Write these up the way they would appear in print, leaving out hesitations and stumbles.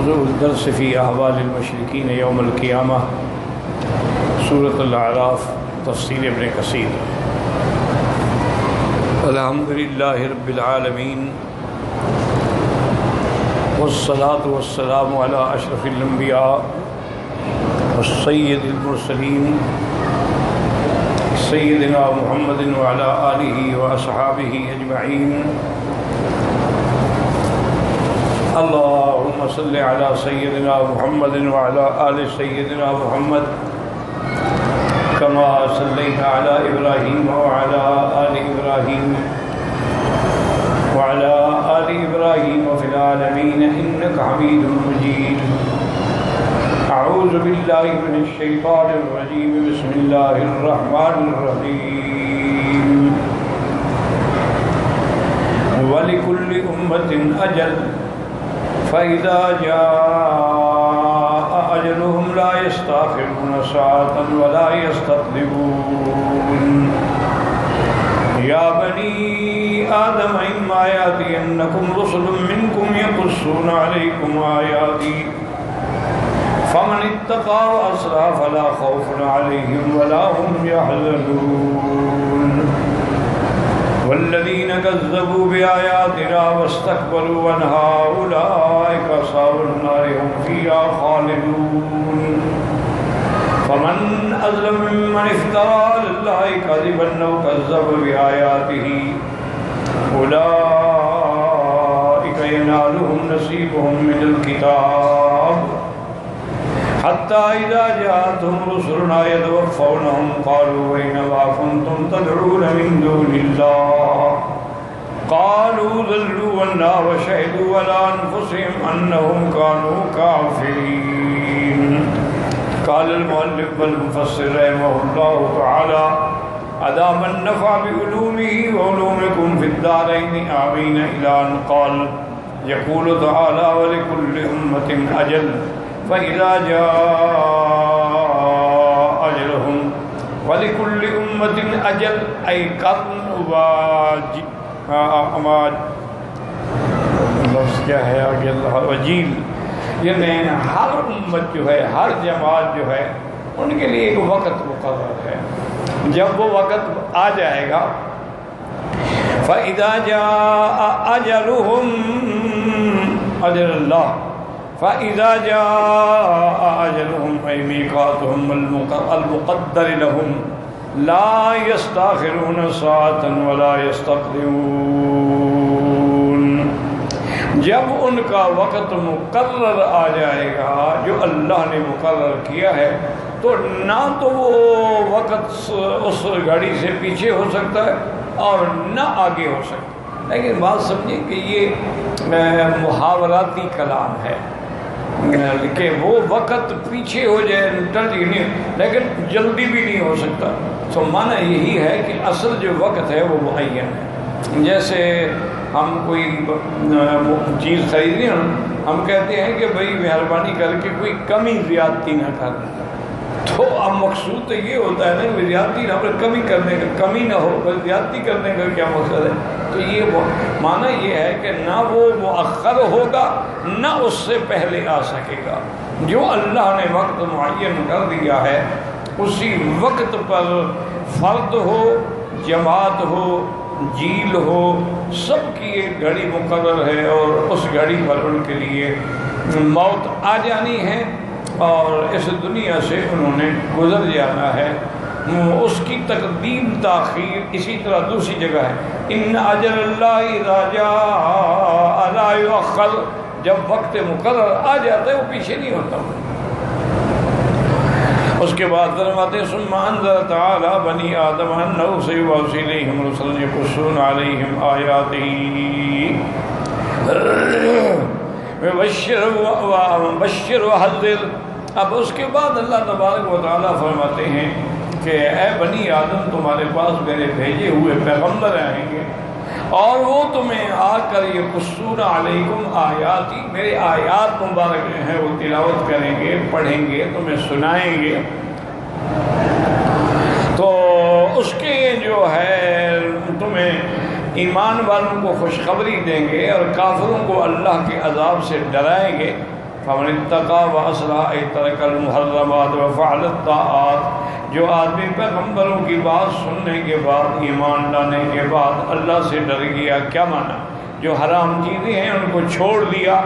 موضوع الدرس فی احوال المشرکین یوم القیامہ، سورۃ الاعراف، تفسیر ابن کثیر۔ الحمد للہ رب العالمین، والصلاة والسلام علی اشرف الانبیاء والسید المرسلین سیدنا محمد وعلی آلہ واصحابہ اجمعین۔ اللہم صل علی سیدنا محمد وعلی آل سیدنا محمد کما صلیت علی ابراہیم وعلی آل ابراہیم وعلی آل ابراہیم فی العالمین انک حمید مجید۔ اعوذ باللہ من الشیطان الرجیم، بسم اللہ الرحمن الرحیم۔ وَلِكُلِّ أُمَّةٍ أَجَلٌ فَإِذَا جَاءَ أَجَلُهُمْ لَا يَسْتَأْخِرُونَ سَاعَةً وَلَا يَسْتَقْدِمُونَ۔ يَا بَنِي آدَمَ إِمَّا يَأْتِيَنَّكُمْ رُسُلٌ مِّنكُمْ يَقُصُّونَ عَلَيْكُمْ آيَاتِي فمن اتقى وأصلح فلا خوف عليهم ولا هم يحزنون۔ والذين كذبوا بآياتنا واستكبروا عنها أولئك أصحاب النار هم فيها خالدون۔ فمن أظلم ممن افترى على الله كذبا أو كذب بآياته أولئك ينالهم نصيبهم من الكتاب حتى إذا جاءتهم رسلنا يتوفونهم قالوا أين ما كنتم تدعون من دون الله قالوا ضلوا عنا وشهدوا على أنفسهم أنهم كانوا كافرين۔ قال المؤلف والمفسر رحمه الله تعالى أدام النفع بعلومه وعلومكم في الدارين آمين، إلى أن قال يقول تعالى ولكل أمة أجل فإذا جاء أجلهم ولكل أمة أجل أي قرن لفظ کیا ہے آگے اللہ وجیل، یعنی ہر امت جو ہے، ہر جماعت جو ہے، ان کے لیے ایک وقت مقرر ہے۔ جب وہ وقت آ جائے گا فإذا جاء أجلهم أجل الله فإذا جاء أجلهم أي ميقاتهم المقدر لهم لا يستأخرون ساعة ولا يستقدمون۔ جب ان کا وقت مقرر آ جائے گا جو اللہ نے مقرر کیا ہے، تو نہ تو وہ وقت اس گھڑی سے پیچھے ہو سکتا ہے اور نہ آگے ہو سکتا ہے۔ لیکن بات سمجھیں کہ یہ محاوراتی کلام ہے کہ وہ وقت پیچھے ہو جائے نہیں، لیکن جلدی بھی نہیں ہو سکتا۔ تو معنی یہی ہے کہ اصل جو وقت ہے وہ معین ہے۔ جیسے ہم کوئی چیز خریدیں، ہم کہتے ہیں کہ بھائی مہربانی کر کے کوئی کمی زیادتی نہ کر، تو اب مقصود تو یہ ہوتا ہے نا کہ زیادتی نہ ہو، کمی کرنے کا، کمی نہ ہو بس زیادتی کرنے کا کیا مقصد ہے؟ تو یہ معنی یہ ہے کہ نہ وہ مؤخر ہوگا نہ اس سے پہلے آ سکے گا۔ جو اللہ نے وقت معین کر دیا ہے اسی وقت پر فرد ہو، جماعت ہو، جیل ہو، سب کی ایک گھڑی مقرر ہے، اور اس گھڑی پر ان کے لیے موت آ جانی ہے اور اس دنیا سے انہوں نے گزر جانا ہے۔ اس کی تقدیم تاخیر اسی طرح دوسری جگہ ہے، ان اجل اللہ اذا جاء لا یؤخر، جب وقت مقرر آ جاتا ہے وہ پیچھے نہیں ہوتا۔ اس کے بعد فرماتے ہیں ثم انذر تعالی بنی آدم انہ سیبعث الیہم رسلا یقصون علیہم آیاتہ بشر وحذر۔ اب اس کے بعد اللہ تبارک و تعالیٰ فرماتے ہیں کہ اے بنی آدم، تمہارے پاس میرے بھیجے ہوئے پیغمبر آئیں گے اور وہ تمہیں آ کر یہ قصور علیکم آیاتی، میرے آیات مبارک ہیں وہ تلاوت کریں گے، پڑھیں گے، تمہیں سنائیں گے، تو اس کے جو ہے تمہیں ایمان والوں کو خوشخبری دیں گے اور کافروں کو اللہ کے عذاب سے ڈرائیں گے۔ فمن اتقى واصلح ای ترک المحرمات وفعل الطاعات، جو آدمی پیغمبروں کی بات سننے کے بعد، ایمان لانے کے بعد اللہ سے ڈر گیا، کیا مانا؟ جو حرام چیزیں ہیں ان کو چھوڑ دیا،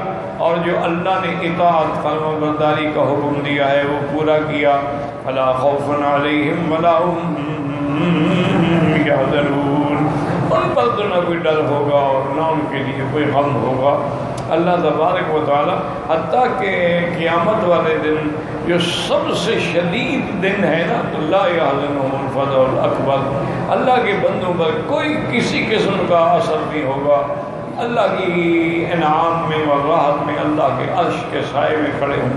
اور جو اللہ نے اطاعت فرما برداری کا حکم دیا ہے وہ پورا کیا، فلا خوف علیہم ولا هم یحزنون، ان پر تو نہ کوئی ڈر ہوگا اور نہ ان کے لیے کوئی غم ہوگا۔ اللہ تبارک و تعالی حتیٰ کہ قیامت والے دن جو سب سے شدید دن ہے نا، لا یحزنهم الفزع الاکبر، اللہ کے بندوں پر کوئی کسی قسم کا اثر نہیں ہوگا، اللہ کی انعام میں اور راحت میں اللہ کے عرش کے سائے میں کھڑے ہوں۔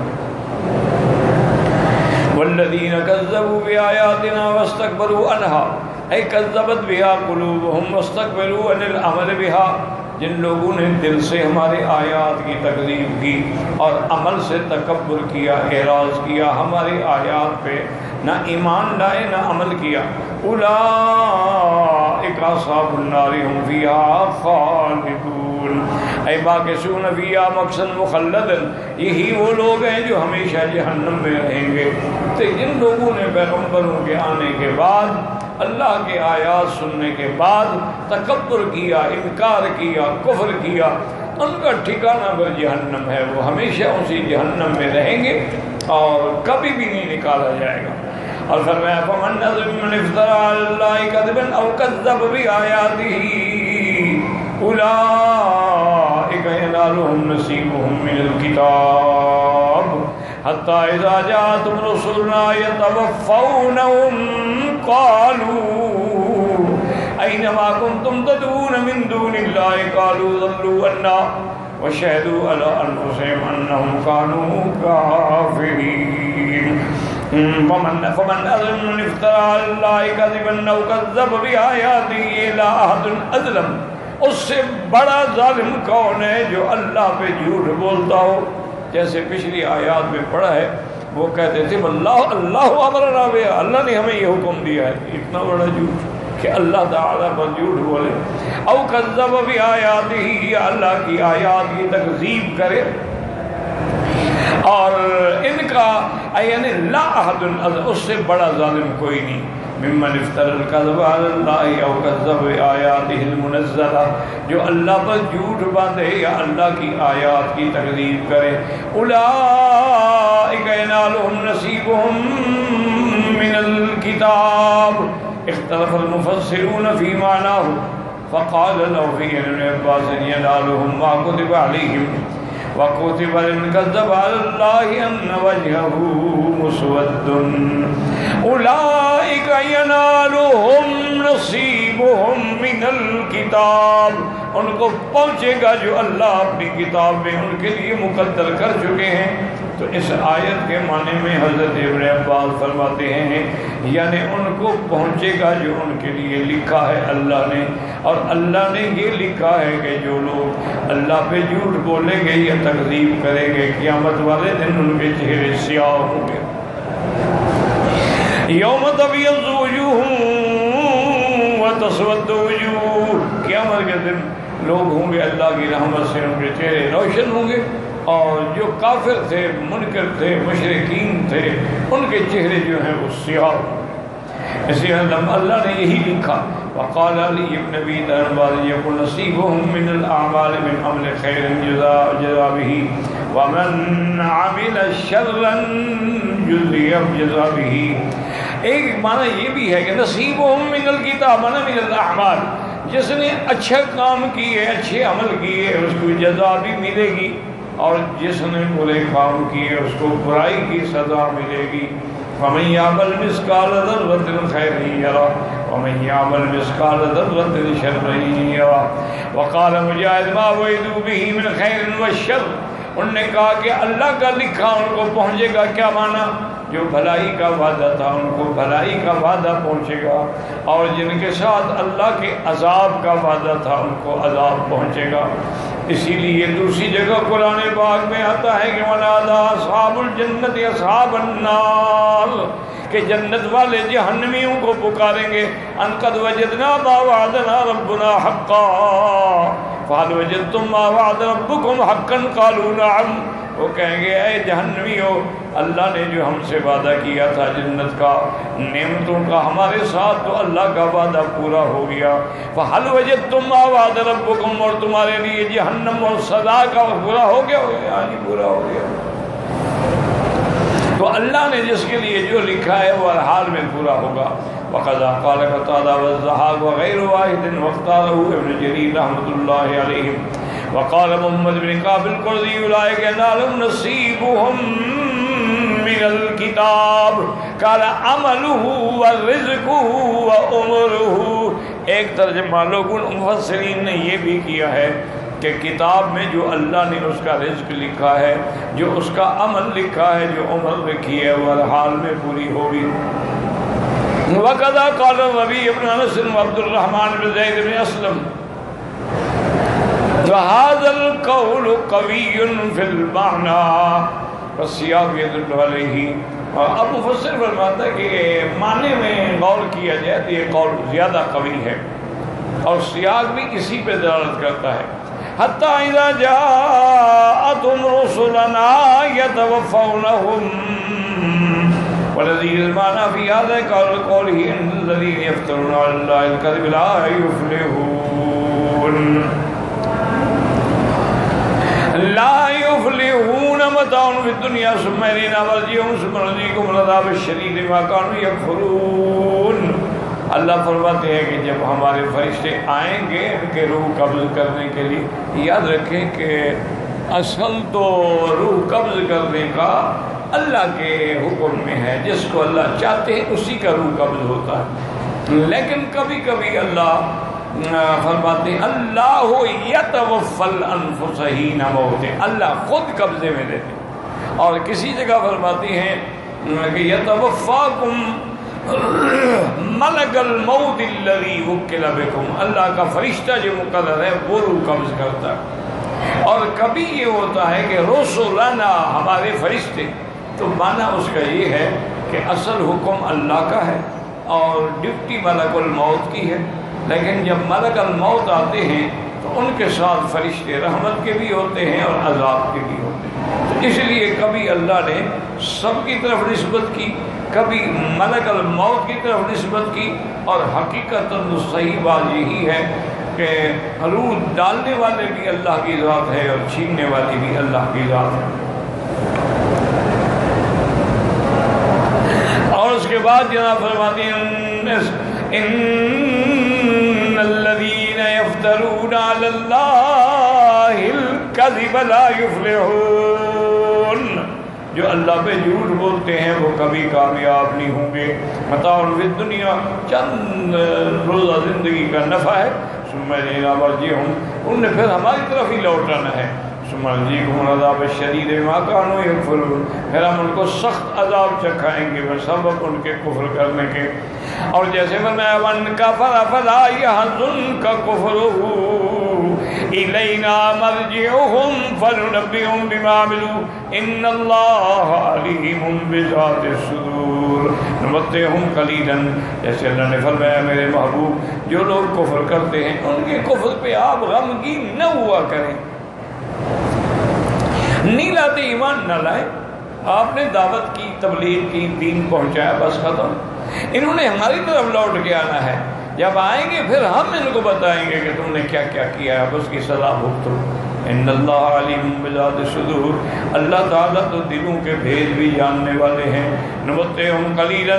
والذین کذبوا بآیاتنا واستکبروا عنها، اے کذبت بها قلوبهم واستکبروا عن العمل بها، جن لوگوں نے دل سے ہمارے آیات کی تکذیب کی اور عمل سے تکبر کیا، اعراض کیا ہماری آیات پہ، نہ ایمان لائے نہ عمل کیا، اولئک اصحاب النار هم فیہا خالدون، اے باکسون فیہا مکثا مخلدا، یہی وہ لوگ ہیں جو ہمیشہ جہنم میں رہیں گے۔ تو جن لوگوں نے پیغمبروں کے آنے کے بعد، اللہ کے آیات سننے کے بعد تکبر کیا، انکار کیا، کفر کیا، ان کا ٹھکانہ پر جہنم ہے، وہ ہمیشہ اسی جہنم میں رہیں گے اور کبھی بھی نہیں نکالا جائے گا۔ اور فرمایا فمن اظلم من افترى على الله كذبا او كذب بآياته اولئك ينالهم نصيبهم من الكتاب حتى اذا جاءتهم رسلنا يتوفونهم قالوا اين ما كنتم تدعون من دون الله قالوا ضلوا عنا وشهدوا على انفسهم انهم كانوا كافرين۔ فمن اظلم من افترى على الله كذبا او كذب بآياته الا احد اظلم، اس سے بڑا ظالم کون ہے جو اللہ پہ جھوٹ بولتا ہو؟ جیسے پچھلی آیات میں پڑھا ہے، وہ کہتے تھے اللہ امرنا بها، اللہ نے ہمیں یہ حکم دیا ہے، اتنا بڑا جھوٹ کہ اللہ تعالیٰ پر جھوٹ بولے، او کذب بآیاته، یا اللہ کی آیات کی تکذیب کرے، اور ان کا یعنی لا احد، اس سے بڑا ظالم کوئی نہیں، ممن افترى الكذب على الله او كذب بآياته المنزلہ، جو اللہ پر جھوٹ باندھے یا اللہ کی آیات کی تکذیب کرے، اولئک ینالهم نصیبهم من الکتاب، اختلف المفسرون في معناه فقال له في ابن عباس ینالهم ما كتب عليهم وَكُتِبَ لِمَنْ كَذَّبَ عَلَى اللَّهِ أَنَّ وَجْهَهُ مُسْوَدٌّ أُولَئِكَ يَنَالُهُمْ نَصِيبُهُمْ مِنَ الْكِتَابِ، ان کو پہنچے گا جو اللہ اپنی کتاب میں ان کے لیے مقدر کر چکے ہیں۔ تو اس آیت کے معنی میں حضرت ابن عباس فرماتے ہیں یعنی ان کو پہنچے گا جو ان کے لیے لکھا ہے اللہ نے، اور اللہ نے یہ لکھا ہے کہ جو لوگ اللہ پہ جھوٹ بولیں گے یا تکذیب کریں گے، قیامت والے دن ان کے چہرے سیاہ ہوں گے۔ یوم تبیض وجوہ وتسود وجوہ، قیامت کے دن لوگ ہوں گے اللہ کی رحمت سے ان کے چہرے روشن ہوں گے، اور جو کافر تھے، منکر تھے، مشرکین تھے، ان کے چہرے جو ہیں وہ سیاہ۔ اسی لیے اللہ نے یہی لکھا، وقال علی ابن ابی طالب یکن نصیبهم من الاعمال من عمل خیر جزا به ومن عمل شرا جزا به۔ ایک معنی یہ بھی ہے کہ نصیبهم من الکتاب معنی من الاعمال، جس نے اچھا کام کیے، اچھے عمل کیے، اس کو جزا بھی ملے گی، اور جس نے برے کام کیے اس کو برائی کی سزا ملے گی۔ وَمَن يَعْمَلْ مِثْقَالَ ذَرَّةٍ خَيْرًا يَرَهُ وَمَن يَعْمَلْ مِثْقَالَ ذَرَّةٍ شَرًّا يَرَهُ۔ وَقَالَ مُجَاهِدٌ مَا وَعِدُوا بِهِ مِنْ خَيْرٍ وَالشَّرٍّ، انہوں نے کہا کہ اللہ کا لکھا ان کو پہنچے گا، کیا مانا؟ جو بھلائی کا وعدہ تھا ان کو بھلائی کا وعدہ پہنچے گا، اور جن کے ساتھ اللہ کے عذاب کا وعدہ تھا ان کو عذاب پہنچے گا۔ اسی لیے دوسری جگہ قرآن پاک میں آتا ہے کہ وَنَادَىٰ أَصْحَابُ الْجَنَّةِ أَصْحَابَ النَّارِ، کہ جنت والے جہنمیوں کو پکاریں گے، أَن قَدْ وَجَدْنَا مَا وَعَدَنَا رَبُّنَا حَقًّا فَهَلْ وَجَدتُّم مَّا وَعَدَ رَبُّكُمْ حَقًّا قَالُوا نَعَمْ۔ وہ کہیں گے اے جہنمیو، اللہ نے جو ہم سے وعدہ کیا تھا جنت کا، نعمتوں کا ہمارے ساتھ، تو اللہ کا وعدہ پورا ہو گیا۔ فَهَلْ وَجَدتُّم مَّا وَعَدَ رَبُّكُمْ، اور تمہارے لیے جہنم اور سزا کا پورا ہو گیا؟ یعنی پورا ہو گیا۔ تو اللہ نے جس کے لیے جو لکھا ہے وہ ہر حال میں پورا ہوگا۔ وَقَضَىٰ قَالَ قَتَادَةُ وَالضَّحَاكُ وَغَيْرُ وَاحِدٍ وَاخْتَارَهُ ابن جرير رحمۃ اللہ علیہ۔ وقال محمد بن كعب القرظي أولئك ينالهم نصيبهم من الكتاب قال عمله ورزقه وعمره۔ ایک ترجمہ لوگوں مفسرین نے یہ بھی کیا ہے کہ کتاب میں جو اللہ نے اس کا رزق لکھا ہے، جو اس کا عمل لکھا ہے، جو عمر لکھی ہے، وہ ہر حال میں پوری ہوگی۔ وَقَضَىٰ قَالَ الرَّبِيعُ بْنُ أَنَسٍ وَعَبْدُ الرَّحْمَٰنِ بْنُ زَيْدٍ بْنِ أَسْلَمَ وَهَذَا الْقَوْلُ قَوِيٌّ فِي الْمَعْنَىٰ وَالسِّيَاقُ يَدُلُّ عَلَيْهِ۔ اور اب مفسر فرماتا ہے کہ معنی میں غور کیا جائے تو یہ قول زیادہ قوی ہے، اور سیاق بھی اسی پہ دلالت کرتا ہے۔ حَتَّىٰ إِذَا جَاءَتْهُمْ رُسُلُنَا يَتَوَفَّوْنَهُمْ وَالَّذِي الْمَعْنَىٰ فِي هَٰذَا قَوْلِهِ إِنَّ الَّذِينَ يَفْتَرُونَ عَلَى اللَّهِ الْكَذِبَ لَا يُفْلِحُونَ لا يفلحون متاع في الدنيا ثم إلينا مرجعهم ثم نذيقهم العذاب الشديد بما كانوا يكفرون۔ اللہ فرماتے ہیں کہ جب ہمارے فرشتے آئیں گے ان کے روح قبض کرنے کے لیے، یاد رکھیں کہ اصل تو روح قبض کرنے کا اللہ کے حکم میں ہے، جس کو اللہ چاہتے ہیں اسی کا روح قبض ہوتا ہے، لیکن کبھی کبھی اللہ فرماتے ہیں اللہ یتوفی الانفس حین موتہا، اللہ خود قبضے میں لیتے، اور کسی جگہ فرماتی ہیں کہ یتوفاکم ملک الموت الذی وکل بکم، اللہ کا فرشتہ جو مقرر ہے وہ روح قبض کرتا ہے۔ اور کبھی یہ ہوتا ہے کہ رسولنا، ہمارے فرشتے، تو معنی اس کا یہ ہے کہ اصل حکم اللہ کا ہے اور ڈیوٹی ملک الموت کی ہے، لیکن جب ملک الموت آتے ہیں تو ان کے ساتھ فرشتے رحمت کے بھی ہوتے ہیں اور عذاب کے بھی ہوتے ہیں، تو اس لیے کبھی اللہ نے سب کی طرف نسبت کی، کبھی ملک الموت کی طرف نسبت کی، اور حقیقت صحیح بات یہی ہے کہ روح ڈالنے والے بھی اللہ کی ذات ہے اور چھیننے والی بھی اللہ کی ذات ہے۔ اور اس کے بعد جناب فرماتے ہیں ان الذين يفترون على الله الكذب لا يفلحون، جو اللہ پہ جھوٹ بولتے ہیں وہ کبھی کامیاب نہیں ہوں گے۔ متاع فی الدنیا، چند روزہ زندگی کا نفع ہے، ثم الینا مرجعہم، انہیں پھر ہماری طرف ہی لوٹانا ہے، ثم نذیقہم العذاب الشدید بما كانوا یکفرون، پھر ہم ان کو سخت عذاب چکھائیں گے بسبب ان کے کفر کرنے کے۔ اور جیسے فرمایا من کفر فلا يحزنک کفرہ الینا مرجعہم فننبئہم بما عملوا ان اللہ علیم بذات الصدور نمتعہم قلیلا، جیسے اللہ نے فرمایا میرے محبوب جو لوگ کفر کرتے ہیں ان کے کفر پہ آپ غمگین نہ ہوا کریں، نہیں لاتے ایمان نہ لائے، آپ نے دعوت کی، تبلیغ کی، دین پہنچایا، بس ختم۔ انہوں نے ہماری طرف لوٹ کے آنا ہے، جب آئیں گے پھر ہم ان کو بتائیں گے کہ تم نے کیا کیا کیا ہے، اس کی سزا بھگتو۔ ان اللہ علیم بذات الصدور، اللہ تعالیٰ تو دلوں کے بھید بھی جاننے والے ہیں۔ نمتعہم قلیلا،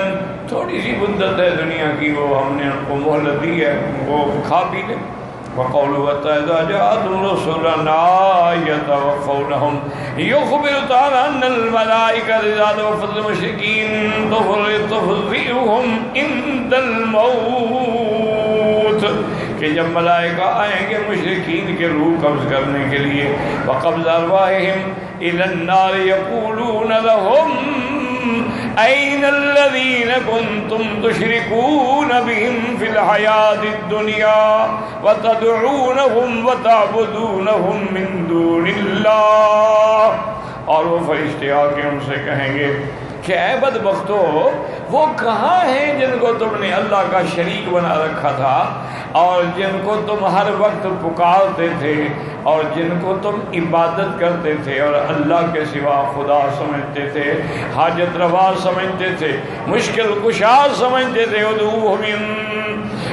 تھوڑی سی مدت ہے دنیا کی، وہ ہم نے ان کو مہلت دی ہے، وہ کھا پی لیں۔ وقولوا إذا جاءتهم رسلنا يتوفونهم يخبر تعالى أن الملائكة إذا توفت المشركين تفزئهم عند الموت، کہ جب ملائکہ آئیں گے مشرکین کے روح قبض کرنے کے لیے، وقبض أرواحهم إلى النار يقولون لهم أين الذين كنتم تشركون بهم في الحياة الدنيا وتدعونهم وتعبدونهم من دون الله، اور وہ فرشتے آ کے ان سے کہیں گے کہ اے بدبختو، وہ کہاں ہیں جن کو تم نے اللہ کا شریک بنا رکھا تھا اور جن کو تم ہر وقت پکارتے تھے اور جن کو تم عبادت کرتے تھے اور اللہ کے سوا خدا سمجھتے تھے، حاجت روا سمجھتے تھے، مشکل کشا سمجھتے تھے، ادعوهم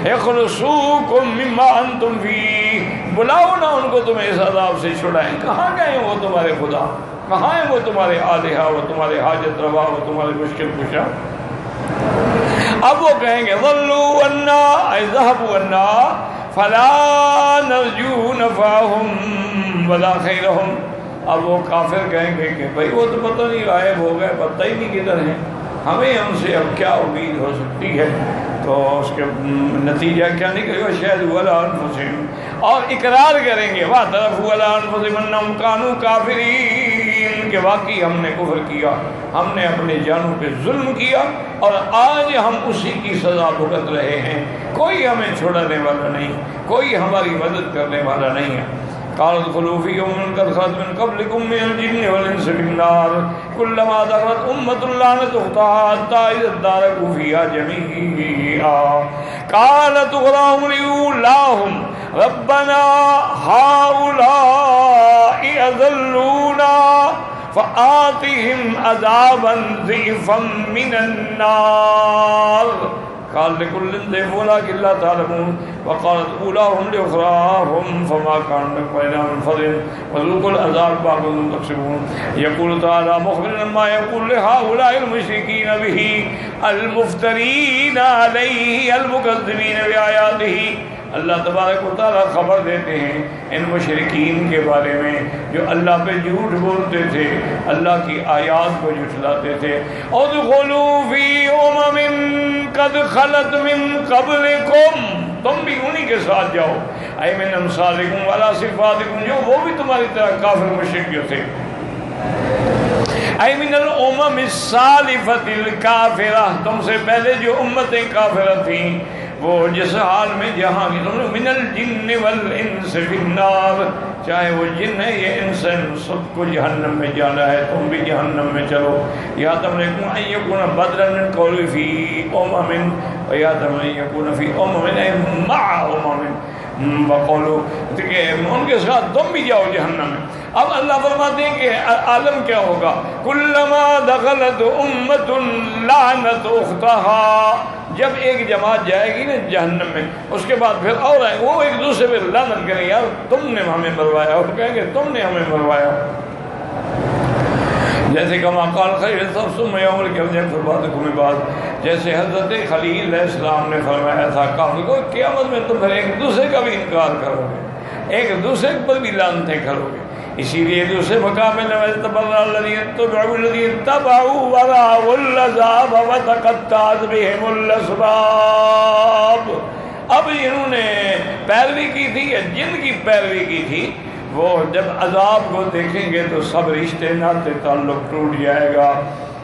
یخلصوکم مما انتم فیہ، بلاؤ نا ان کو تمہیں اس عذاب سے چھڑائیں۔ کہاں گئے وہ تمہارے خدا؟ کہاں ہیں وہ تمہارے آلہہ، وہ تمہارے حاجت روا، وہ تمہارے مشکل کشا؟ اب وہ کہیں گے ضلوا عنا اے ذهبوا عنا فلا نرجو نفعهم ولا خیرهم۔ اب وہ کافر کہیں گے کہ بھائی وہ تو پتہ نہیں غائب ہو گئے، پتہ ہی نہیں کدھر ہیں، ہمیں ہم سے اب کیا امید ہو سکتی ہے؟ تو اس کے نتیجہ کیا نکلے گا؟ شاید ولا انفسہم، اور اقرار کریں گے واعترفوا علی انفسہم انہم کانوا کافرین، کہ واقعی ہم نے کفر کیا، ہم نے اپنے جانوں پہ ظلم کیا اور آج ہم اسی کی سزا بھگت رہے ہیں، کوئی ہمیں چھوڑانے والا نہیں، کوئی ہماری مدد کرنے والا نہیں ہے۔ قالوا ادخلوا في أمم قد خلت من قبلكم من الجن والإنس في النار كلما دخلت أمة لعنت أختها حتى إذا اداركوا فيها جميعا قالت أخراهم لأولاهم ربنا هؤلاء أضلونا فآتهم عذابا ضعفا من النار قال لكل ضعف ولكن لا تعلمون وقالت أولاهم لأخراهم فما كان لكم علينا من فضل وذوقوا العذاب بما كنتم تكسبون يقول تعالى مخبرا ما يقول لهؤلاء المشركين به المفترين عليه المكذبين بآياته۔ اللہ تبارک و تعالیٰ خبر دیتے ہیں ان مشرکین کے بارے میں جو اللہ پہ جھوٹ بولتے تھے، اللہ کی آیات کو جھٹلاتے تھے۔ ادخلوا فی امم قد خلت من قبلکم، تم بھی انہی کے ساتھ جاؤ، اے من امثالکم ولا صفاتکم، جو وہ بھی تمہاری طرح کافر مشرک جو تھے، اے من الامم السالفۃ الکافرہ، تم سے پہلے جو امتیں کافرہ تھیں وہ جس حال میں جہاں کی تم نے من الجن والانس فی النار، چاہے وہ جن ہے یا انس ہے، سب کو جہنم میں جانا ہے، تم بھی جہنم میں چلو۔ یا تملکون ان یکون بدلا من قول فی امم ویا تملکون فی امم مع امم وقولوا، کہ ان کے ساتھ تم بھی جاؤ جہنم میں۔ اب اللہ فرماتے ہیں کہ عالم کیا ہوگا؟ کلما دخلت امۃ لعنت اختها، جب ایک جماعت جائے گی نا جہنم میں، اس کے بعد پھر اور آئے وہ ایک دوسرے پہ لعنت کریں، یار تم نے ہمیں مروایا، اور کہیں گے تم نے ہمیں مروایا۔ جیسے کما قال خلیل ثم یوم القیامۃ بعضکم بعض، جیسے حضرت خلیل علیہ السلام نے فرمایا تھا کافر کو قیامت میں تم پھر ایک دوسرے کا بھی انکار کرو گے، ایک دوسرے پر بھی لعنتیں کرو گے۔ اسی لیے دوسرے مقام میں تبرأ الذین اتبعوا الذین اتبعوا ورأوا العذاب وتقطعت بهم الاسباب۔ اب انہوں نے پیروی کی تھی یا جن کی پیروی کی تھی، وہ جب عذاب کو دیکھیں گے تو سب رشتے ناطے تعلق ٹوٹ جائے گا۔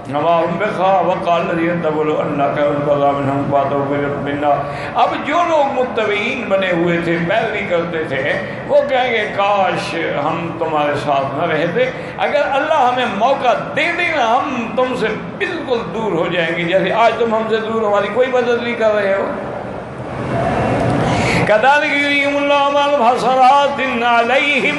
نواہم بخا وقال الذین تبعوا انا خیر القضاء منهم فاتوا بربنا۔ اب جو لوگ متبعین بنے ہوئے تھے، پیروی کرتے تھے، وہ کہیں گے کاش ہم تمہارے ساتھ نہ رہتے، اگر اللہ ہمیں موقع دے دے نا ہم تم سے بالکل دور ہو جائیں گے، جیسے آج تم ہم سے دور ہماری کوئی مدد نہیں کر رہے ہو۔ کذالک یریہم اللہ اعمالہم حسرات علیہم،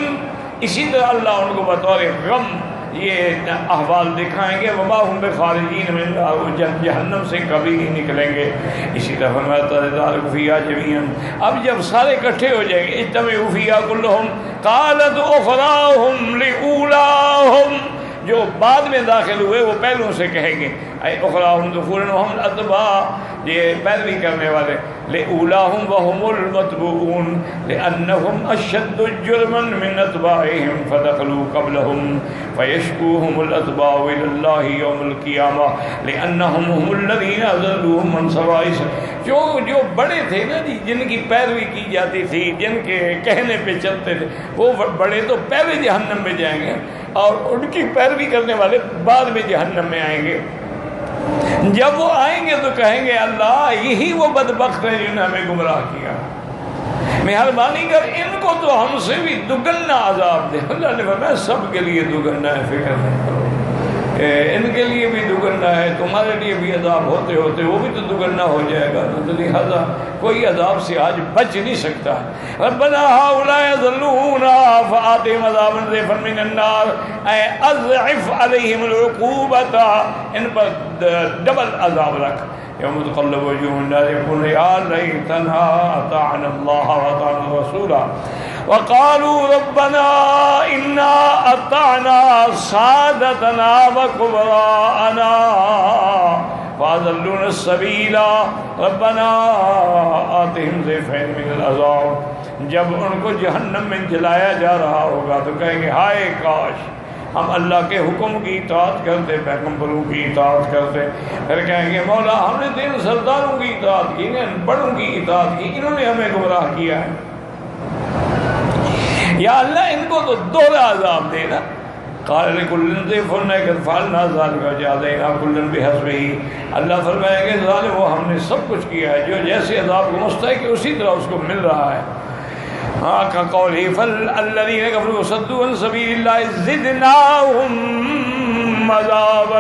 اسی طرح اللہ ان کو بطور غم یہ احوال دکھائیں گے، وما ہم بخارجین منہا، وہ جہنم سے کبھی نہیں نکلیں گے۔ اسی طرح فرماتا ہے ذالک فیہا جمیعا، اب جب سارے اکٹھے ہو جائیں گے، اجتمعوا فیہا کلہم قالت اخراہم لأولاہم، جو بعد میں داخل ہوئے وہ پہلوں سے کہیں گے اے اخراہم دخولا وہم الاتباع، یہ پیروی کرنے والے، لأولاہم وہم المتبعون لأنہم اشد جرما من اتباعہم فدخلوا قبلہم فیشکوہم الاتباع الى اللہ یوم القیامہ لأنہم ہم الذین اضلوہم عن سواء السبیل۔ جو بڑے تھے نا جی، جن کی پیروی کی جاتی تھی، جن کے کہنے پہ چلتے تھے، وہ بڑے تو پہلے جہنم میں جائیں گے اور ان کی پیروی کرنے والے بعد میں جہنم میں آئیں گے۔ جب وہ آئیں گے تو کہیں گے اللہ یہی وہ بدبخت ہیں جنہوں نے ہمیں گمراہ کیا، مہربانی کر ان کو تو ہم سے بھی دگنا عذاب دے۔ اللہ نے فرمایا سب کے لیے دگنا ہے، فکر نہیں کرو، ان کے لیے بھی دگنا ہے، تمہارے لیے بھی عذاب ہوتے ہوتے وہ بھی تو دگنا ہو جائے گا، تو لہٰذا کوئی عذاب سے آج بچ نہیں سکتا۔ ربنا هؤلاء يضلونا فآتهم عذابا ضعفا من النار، اے اضعف علیہم العقوبۃ، ان پر ڈبل عذاب رکھ۔ یوم تقلب وجوہ النار یقولون یا لیتنا اطعنا اللہ واطعنا الرسول وقالوا ربنا انا اطعنا سادتنا وكبراءنا فاضلونا السبیل ربنا آتهم ضعفین من العذاب۔ جب ان کو جہنم میں جلایا جا رہا ہوگا تو کہیں گے ہائے کاش ہم اللہ کے حکم کی اطاعت کرتے، پیغمبروں کی اطاعت کرتے۔ پھر کہیں گے مولا ہم نے تین سرداروں کی اطاعت کی، بڑوں کی اطاعت کی، انہوں نے ہمیں گمراہ کیا ہے، یا اللہ ان کو تو دوہرا عذاب دینا۔ قال لكل ضعف قد فعلنا ذلك وجعلنا كلا بحسبه، اللہ فرمائے گے ظالم وہ ہم نے سب کچھ کیا ہے، جو جیسے عذاب کو مستحق ہے اسی طرح اس کو مل رہا ہے۔ کا قوله فالذين كفروا وصدوا عن سبيل الله زدناهم عذابا،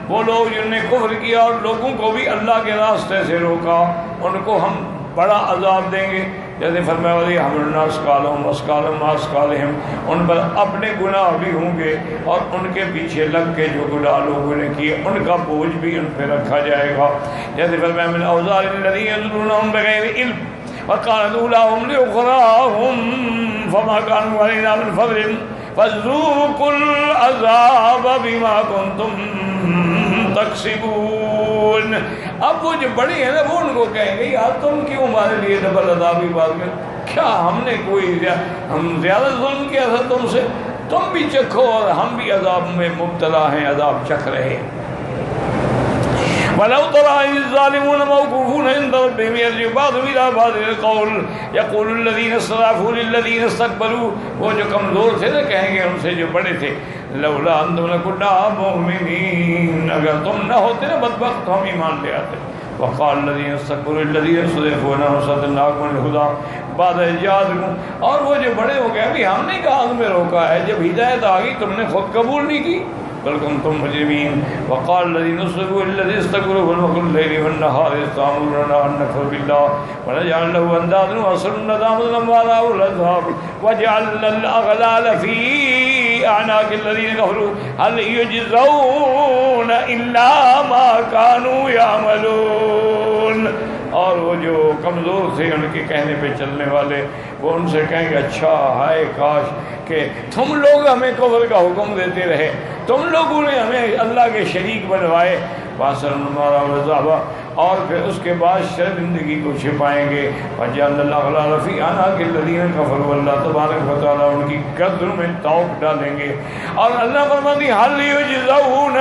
وہ لوگ جنہوں نے کفر کیا اور لوگوں کو بھی اللہ کے راستے سے روکا ان کو ہم بڑا عذاب دیں گے۔ جیسے فرمایا حملنا اسقالهم واسقالهم مع اسقالهم، ان پر اپنے گناہ بھی ہوں گے اور ان کے پیچھے لگ کے جو گناہ لوگوں نے کیے ان کا بوجھ بھی ان پہ رکھا جائے گا۔ جیسے فرمایا من اوزار الذين يضلونهم بغير علم وقال أولاهم لأخراهم فما كانوا علينا من فضل فذوقوا العذاب بما كنتم تكسبون۔ اب وہ جو بڑے ہیں نا وہ ان کو کہیں گے یار تم کیوں ہمارے لیے ڈبل عذاب کی بات کر، کیا ہم نے کوئی ہم زیادہ ظلم کیا تھا تم سے، تم بھی چکھو اور ہم بھی عذاب میں مبتلا ہیں، عذاب چکھ رہے ہیں۔ وَلَوْ تَرَىٰ إِذِ الظَّالِمُونَ مَوْقُوفُونَ عِندَ رَبِّهِمْ يَرْجِعُ بَعْضُهُمْ إِلَىٰ بَعْضٍ الْقَوْلَ يَقُولُ الَّذِينَ اسْتَضْعَفُوا لِلَّذِينَ اسْتَكْبَرُوا، وہ جو کمزور تھے نا کہیں گے ان سے جو بڑے تھے لولا انتم لکنا مؤمنین، اگر تم نہ ہوتے نا بدبخت تو ہم ایمان لے آتے۔ وقال الذين استكبروا الذين استضعفوا صدناكم الهدى بعد إذ جاءتكم، اور وہ جو بڑے ہو گئے ابھی ہم نے کہا تمہیں روکا ہے، جب ہدایت آ گئی تم نے خود قبول نہیں کی بل کنتم مجرمین۔ وقال الذين استكبروا الذين استكبروا بل مكر الليل والنهار إذ تأمرنا أن نكفر بالله ونجعل له أندادا وأسروا الندامة لما رأوا العذاب وجعلنا الأغلال في أعناق الذين كفروا هل يجزون إلا ما كانوا يعملون۔ اور وہ جو کمزور تھے ان کے کہنے پہ چلنے والے وہ ان سے کہیں گے اچھا ہائے کاش کہ تم لوگ ہمیں کفر کا حکم دیتے رہے، تم لوگوں نے ہمیں اللہ کے شریک بنوائے، اور پھر اس کے بعد شرمندگی کو چھپائیں گے۔ وجعلنا الأغلال في أعناق الذين كفروا، اللہ تبارک و تعالیٰ ان کی گردن میں توق ڈالیں گے۔ اور اللہ فرماتی هل يجزون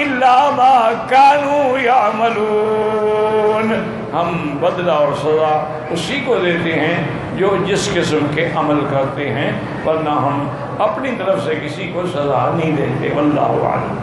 إلا ما كانوا يعملون، ہم بدلہ اور سزا اسی کو دیتے ہیں جو جس قسم کے عمل کرتے ہیں، ورنہ ہم اپنی طرف سے کسی کو سزا نہیں دیتے۔ واللہ اعلم۔